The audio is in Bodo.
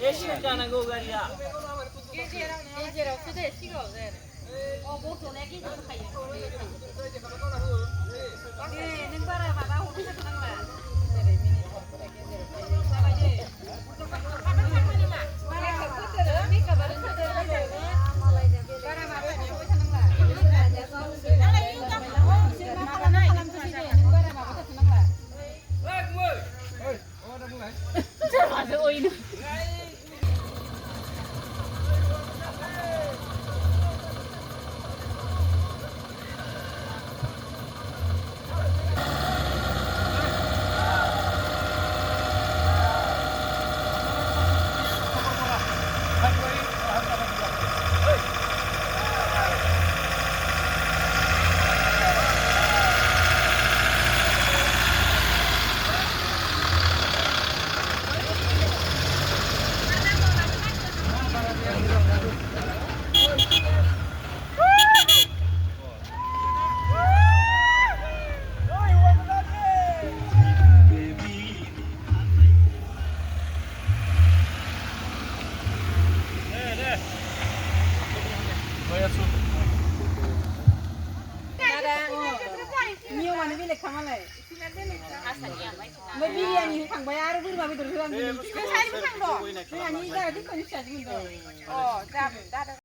예시는 가는 거 가리야. 예제라고 쓰대 시가 없네. 목소 내기 좀 하여. nâng ba ra bà hôn sẽ nâng là. nhiều mà nó biết lịch thằng này mới đi anh thằng bay áo vui mà bây giờ thằng mình cái sai thằng đó cái anh đi ra thích con sẽ gì rồi